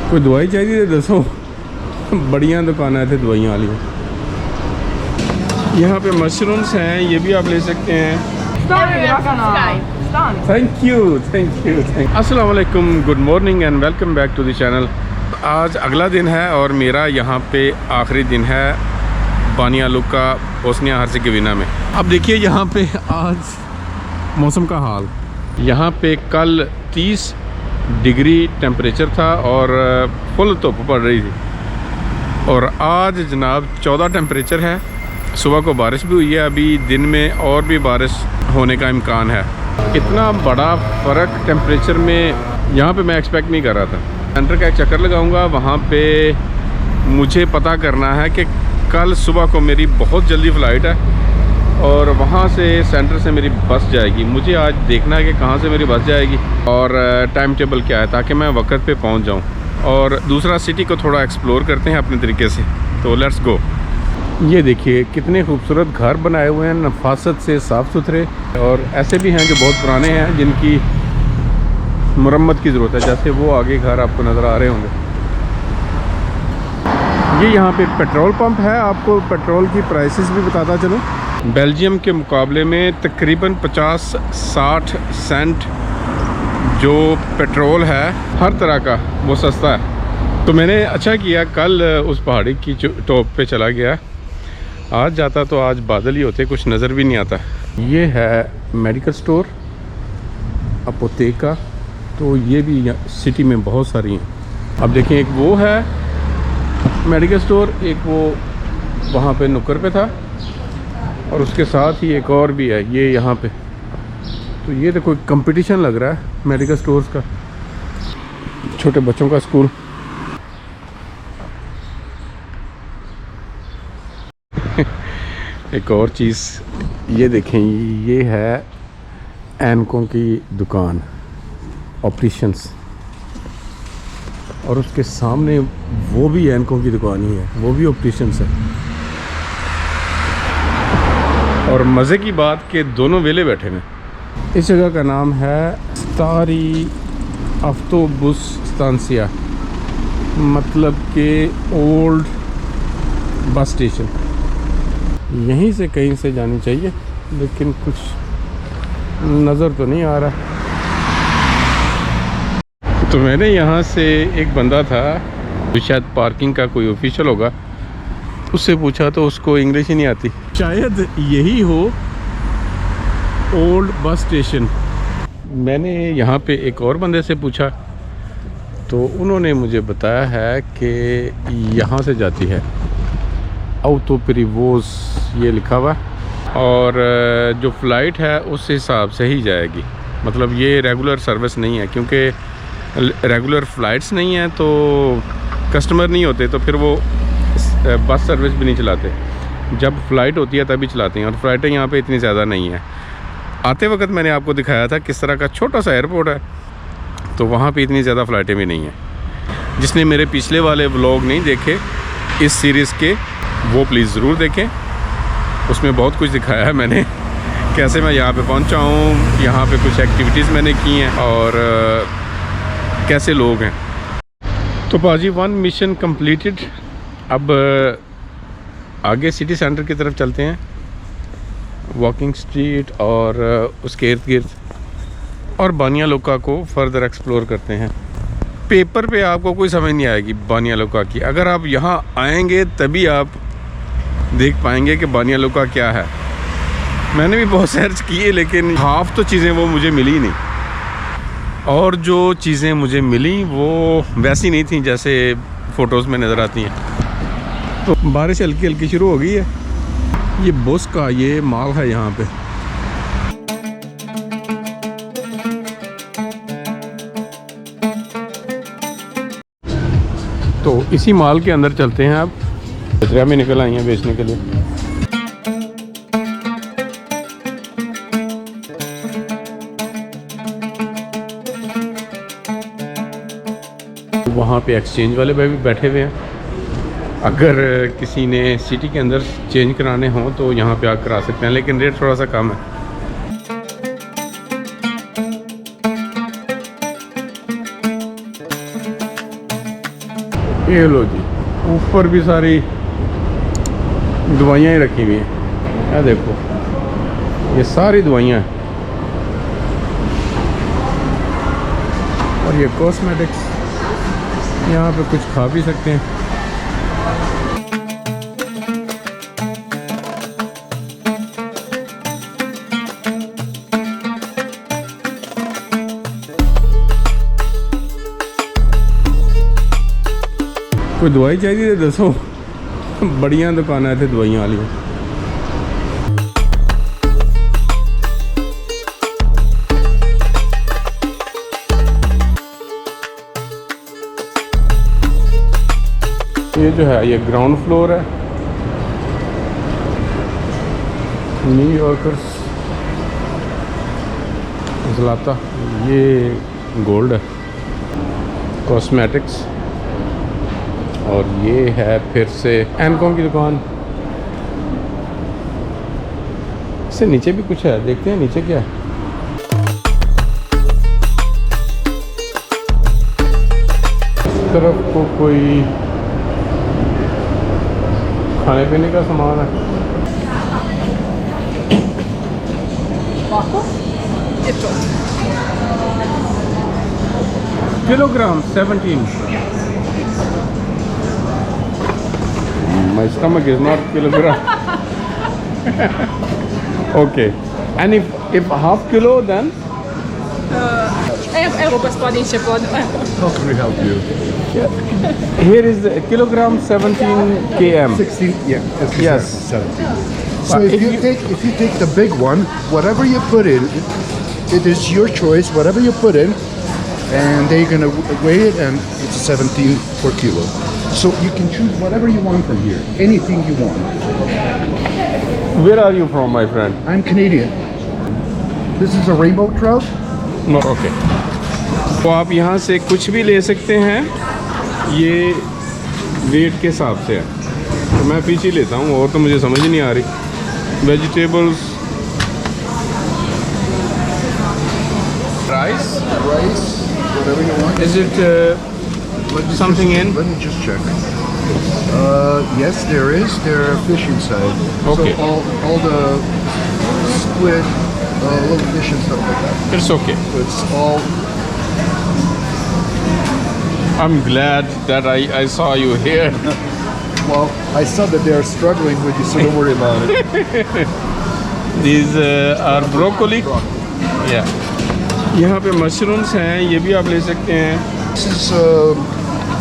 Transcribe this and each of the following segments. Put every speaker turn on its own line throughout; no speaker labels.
कोई दवाई चाहिए तो दसो, बढ़िया दुकान है थे दवाइयाँ वाली। यहाँ पे मशरूम्स हैं, ये भी आप ले सकते हैं। Thank you. अस्सलाम वालेकुम, good morning and welcome back to the channel. आज अगला दिन है और मेरा यहाँ पे आखिरी दिन है बानिया लुका बोस्निया हर्जेगोविना में। अब देखिए यहाँ पे आज मौसम का हाल। यहाँ पे कल 30 डिग्री टेम्परेचर था और फुल धुप पड़ रही थी, और आज जनाब 14 टेम्परेचर है। सुबह को बारिश भी हुई है, अभी दिन में और भी बारिश होने का इम्कान है। इतना बड़ा फ़र्क टेम्परेचर में यहाँ पे मैं एक्सपेक्ट नहीं कर रहा था। सेंटर का एक चक्कर लगाऊंगा, वहाँ पे मुझे पता करना है कि कल सुबह को मेरी बहुत जल्दी फ़्लाइट है और वहाँ से सेंटर से मेरी बस जाएगी। मुझे आज देखना है कि कहाँ से मेरी बस जाएगी और टाइम टेबल क्या है, ताकि मैं वक्त पे पहुँच जाऊँ। और दूसरा सिटी को थोड़ा एक्सप्लोर करते हैं अपने तरीके से। तो लेट्स गो। ये देखिए कितने खूबसूरत घर बनाए हुए हैं, नफासत से साफ़ सुथरे, और ऐसे भी हैं जो बहुत पुराने हैं जिनकी मुरम्मत की ज़रूरत है, जैसे वो आगे घर आपको नज़र आ रहे होंगे। ये यहाँ पे पेट्रोल पंप है, आपको पेट्रोल की प्राइसेस भी बताता चलूँ। बेल्जियम के मुकाबले में तकरीबन 50-60 सेंट जो पेट्रोल है हर तरह का वो सस्ता है। तो मैंने अच्छा किया कल उस पहाड़ी की टॉप पे चला गया। आज जाता तो आज बादल ही होते, कुछ नज़र भी नहीं आता। ये है मेडिकल स्टोर अपोतेका, तो ये भी सिटी में बहुत सारी हैं। अब देखें, एक वो है मेडिकल स्टोर, एक वो वहाँ पे नुक्कड़ पे था, और उसके साथ ही एक और भी है ये यहाँ पे। तो ये तो कोई कंपटीशन लग रहा है मेडिकल स्टोर्स का, छोटे बच्चों का स्कूल। एक और चीज़ ये देखें, ये है ऐनकों की दुकान, ऑप्टिशियंस, और उसके सामने वो भी ऐनकों की दुकान ही है, वो भी ऑप्टिशियंस है। और मज़े की बात कि दोनों वेले बैठे हैं। इस जगह का नाम है स्टारी अफ्तोबुस स्तांसिया, मतलब कि ओल्ड बस स्टेशन। यहीं से कहीं से जानी चाहिए, लेकिन कुछ नज़र तो नहीं आ रहा। तो मैंने यहाँ से एक बंदा था जो शायद पार्किंग का कोई ऑफिशियल होगा, उससे पूछा तो उसको इंग्लिश ही नहीं आती। शायद यही हो ओल्ड बस स्टेशन। मैंने यहाँ पे एक और बंदे से पूछा तो उन्होंने मुझे बताया है कि यहाँ से जाती है ऑटोपेरिवोज, ये लिखा हुआ, और जो फ़्लाइट है उस हिसाब से ही जाएगी। मतलब ये रेगुलर सर्विस नहीं है, क्योंकि रेगुलर फ़्लाइट्स नहीं है तो कस्टमर नहीं होते, तो फिर वो बस सर्विस भी नहीं चलाते। जब फ़्लाइट होती है तभी चलाते हैं, और फ़्लाइटें यहाँ पे इतनी ज़्यादा नहीं है। आते वक्त मैंने आपको दिखाया था किस तरह का छोटा सा एयरपोर्ट है, तो वहाँ पे इतनी ज़्यादा फ़्लाइटें भी नहीं हैं। जिसने मेरे पिछले वाले व्लॉग नहीं देखे इस सीरीज़ के, वो प्लीज़ ज़रूर देखें। उसमें बहुत कुछ दिखाया है मैंने, कैसे मैं यहाँ पे पहुँचा हूँ, यहाँ पे कुछ एक्टिविटीज़ मैंने की हैं, और कैसे लोग हैं। तो पाजी 1 मिशन कंप्लीटेड। अब आगे सिटी सेंटर की तरफ चलते हैं, वॉकिंग स्ट्रीट और उसके इर्द गिर्द, और बानिया लुका को फर्दर एक्सप्लोर करते हैं। पेपर पे आपको कोई समझ नहीं आएगी बानिया लुका की, अगर आप यहाँ आएंगे तभी आप देख पाएंगे कि बानिया लुका क्या है। मैंने भी बहुत सर्च किए, लेकिन हाफ तो चीज़ें वो मुझे मिली ही नहीं, और जो चीज़ें मुझे मिली वो वैसी नहीं थी जैसे फ़ोटोज़ में नज़र आती हैं। तो बारिश हल्की हल्की शुरू हो गई है। ये बस का ये माल है यहाँ पे। तो इसी माल के अंदर चलते हैं। अब कचरा में निकल आई हैं बेचने के लिए। वहाँ पे एक्सचेंज वाले भाई भी बैठे हुए हैं। अगर किसी ने सिटी के अंदर चेंज कराने हों तो यहाँ पे आप करा सकते हैं, लेकिन रेट थोड़ा सा कम है। ये लो जी, ऊपर भी सारी दवाइयाँ ही रखी हुई हैं। ये देखो, ये सारी दवाइयाँ हैं। और ये कॉस्मेटिक्स, यहाँ पे कुछ खा भी सकते हैं। कोई दवाई चाहिए तो दसो, बड़ियां दुकानें इतने दवाइयां वाली। ये जो है ये ग्राउंड फ्लोर है। न्यू यॉर्कर्स ज़लाता, ये गोल्ड है। कॉस्मेटिक्स, और ये है फिर से एनकॉम की दुकान। इससे नीचे भी कुछ है, देखते हैं नीचे क्या है। इस तरफ को कोई खाने पीने का सामान है। Kilogram 17। My stomach is not kilogram. Okay. And if half kilo, then?
Európa spadinse pod.
How can we help you?
Here is the kilogram 17 km.
16, yeah.
Yes.
17. So if you take the big one, whatever you put in, it is your choice. Whatever you put in, and they're gonna weigh it, and it's 17 per kilo. So you can choose whatever you want from here, anything you want.
Where are you from, my friend?
I'm Canadian. This is a rainbow trout.
No, okay. तो आप यहाँ से कुछ भी ले सकते हैं, ये वेट के हिसाब से है। तो मैं फिश ही लेता हूँ, और तो मुझे समझ ही नहीं आ रही। Vegetables, rice,
Whatever you want.
is it something in?
Let me just check. Yes, there is. There are fish inside.
Okay.
So all the squid, little fish and stuff like that.
It's okay.
So it's all.
I'm glad that I saw you here.
Well, I saw that they are struggling with you, so don't worry about it.
These are broccoli. Yeah. यहाँ पे mushrooms हैं, ये भी आप ले सकते हैं।
This is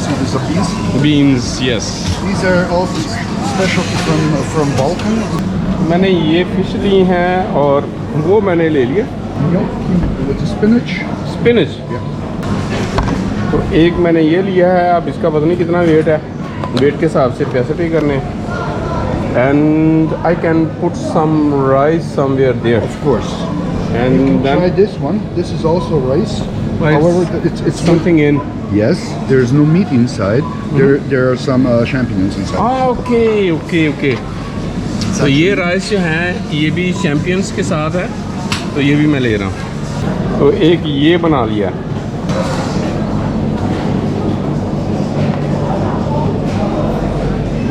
see, there's a beans.
Beans, yes.
These are all specialty from Balkan.
मैंने ये फिश ली हैं, और वो मैंने ले लिया
Milk with the spinach.
Spinach.
Yeah.
तो एक मैंने ये लिया है। अब इसका पता नहीं कितना वेट है, वेट के हिसाब से पैसे पे करने। And I can put some rice somewhere there,
Of course.
And
Try
then
this one. This is also rice.
Rice.
However, it's
something in.
Yes, there's no meat inside. There are some champignons inside.
Okay okay okay. तो ये rice जो हैं, ये भी champions के साथ है, तो ये भी मैं ले रहा हूँ। तो एक ये बना लिया।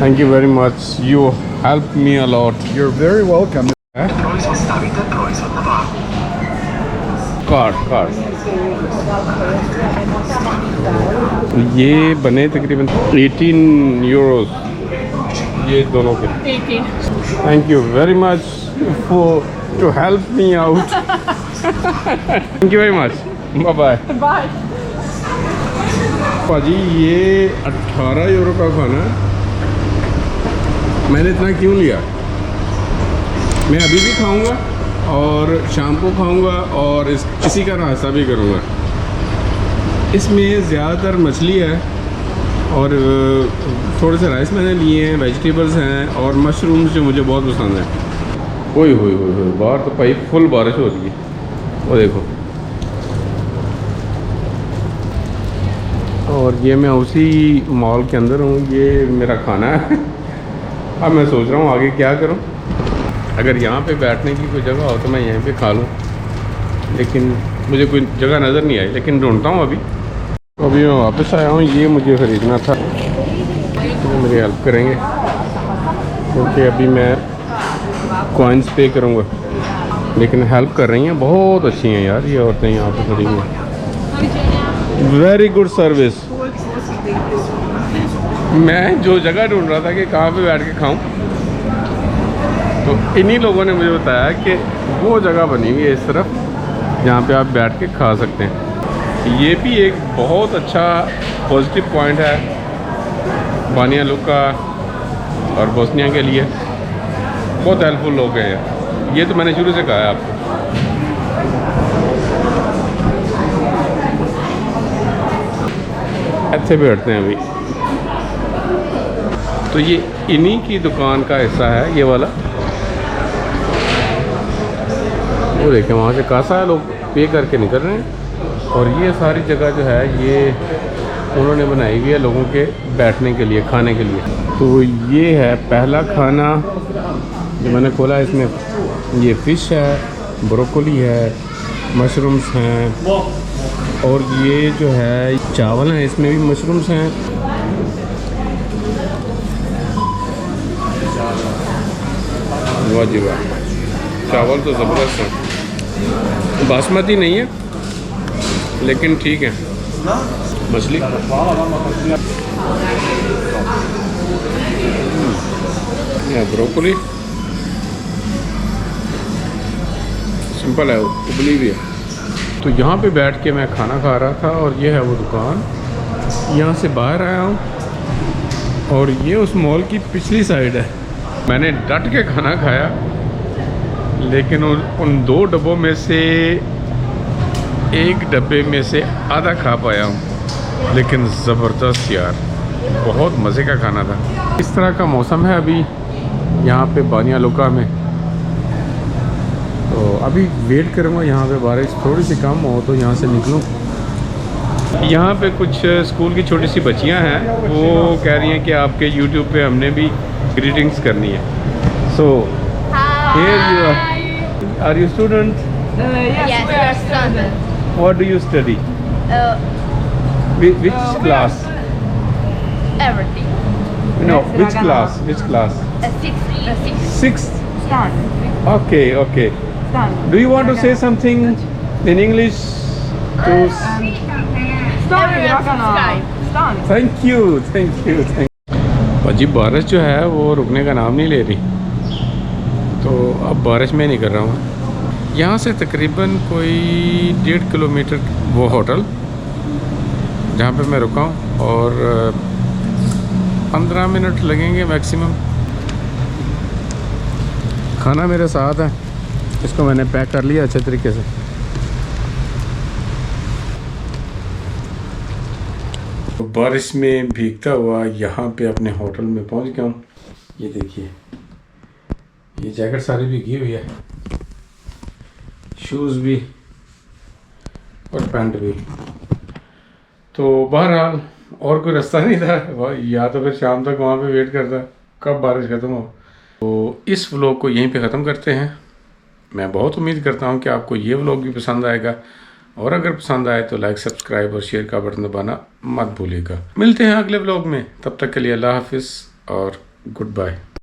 Thank you very much, you help me a lot.
You're very welcome.
Card ये बने तकरीबन 18 यूरोस, ये दोनों के।
18.
Thank you very much for to help me out. Thank you very much, bye bye.
Bye.
भाजी ये 18 यूरो का खाना है। मैंने इतना क्यों लिया? मैं अभी भी खाऊंगा, और शाम को खाऊंगा, और इसी का नाश्ता भी करूंगा। इसमें ज़्यादातर मछली है, और थोड़े से राइस मैंने लिए हैं, वेजिटेबल्स हैं, और मशरूम्स जो मुझे बहुत पसंद है। ओए होए होए होए, बाहर तो भाई फुल बारिश हो रही है, वो देखो। और ये मैं उसी मॉल के अंदर हूँ, ये मेरा खाना है। अब मैं सोच रहा हूँ आगे क्या करूँ। अगर यहाँ पे बैठने की कोई जगह हो तो मैं यहीं पे खा लूँ, लेकिन मुझे कोई जगह नज़र नहीं आई, लेकिन ढूंढता हूँ अभी। तो अभी मैं वापस आया हूँ, ये मुझे ख़रीदना था। मेरी हेल्प करेंगे क्योंकि अभी मैं कॉइन्स पे करूँगा, लेकिन हेल्प कर रही हैं, बहुत अच्छी हैं यार ये औरतें यहाँ पे खड़ी हुई हैं। Very good service. मैं जो जगह ढूंढ रहा था कि कहाँ पे बैठ के खाऊं, तो इन्हीं लोगों ने मुझे बताया कि वो जगह बनी हुई है इस तरफ जहाँ पे आप बैठ के खा सकते हैं। ये भी एक बहुत अच्छा पॉजिटिव पॉइंट है बानिया लुका और बोस्निया के लिए। बहुत हेल्पफुल लोग हैं यार, ये तो मैंने शुरू से कहा है आपको। अच्छे बैठते हैं अभी। तो ये इन्हीं की दुकान का हिस्सा है ये वाला। वो देखें वहाँ से कासा है, लोग पे करके निकल रहे हैं। और ये सारी जगह जो है ये उन्होंने बनाई हुई है लोगों के बैठने के लिए, खाने के लिए। तो ये है पहला खाना जो मैंने खोला है। इसमें ये फ़िश है, ब्रोकोली है, मशरूम्स हैं और ये जो है चावल हैं, इसमें भी मशरूम्स हैं। वाह जी वाह, चावल तो ज़बरदस्त है। बासमती नहीं है लेकिन ठीक है। मछली ब्रोकोली सिंपल है, उबली भी है। तो यहाँ पे बैठ के मैं खाना खा रहा था और ये है वो दुकान। यहाँ से बाहर आया हूँ और ये उस मॉल की पिछली साइड है। मैंने डट के खाना खाया, लेकिन उन 2 डब्बों में से एक डब्बे में से आधा खा पाया हूँ। लेकिन ज़बरदस्त यार, बहुत मज़े का खाना था। इस तरह का मौसम है अभी यहाँ पे बानिया लुका में। तो अभी वेट करूँगा यहाँ पे बारिश थोड़ी सी कम हो तो यहाँ से निकलूँ। यहाँ पे कुछ स्कूल की छोटी सी बच्चियाँ हैं, वो कह रही हैं कि आपके YouTube पे हमने भी ग्रीटिंग्स करनी है। सो here you are you student?
Yes, we are students.
What do you study? Which class?
Everything.
No, which class? Which class? Sixth. Okay, okay. Do you want to say something in English to? Thank you, thank you, thank you. भाजी बारिश जो है वो रुकने का नाम नहीं ले रही, तो अब बारिश में नहीं कर रहा हूँ। यहाँ से तकरीबन कोई 1.5 किलोमीटर वो होटल जहाँ पे मैं रुका हूँ, और 15 मिनट लगेंगे मैक्सिमम। खाना मेरे साथ है, इसको मैंने पैक कर लिया अच्छे तरीके से। तो बारिश में भीगता हुआ यहाँ पे अपने होटल में पहुँच गया हूँ। ये देखिए, ये जैकेट सारी भीगी हुई है, शूज़ भी और पैंट भी। तो बहरहाल और कोई रास्ता नहीं था, या तो फिर शाम तक वहाँ पे वेट करता कब बारिश ख़त्म हो। तो इस व्लॉग को यहीं पे ख़त्म करते हैं। मैं बहुत उम्मीद करता हूँ कि आपको ये व्लॉग भी पसंद आएगा, और अगर पसंद आए तो लाइक, सब्सक्राइब और शेयर का बटन दबाना मत भूलिएगा। मिलते हैं अगले व्लॉग में, तब तक के लिए अल्लाह हाफिज़ और गुड बाय।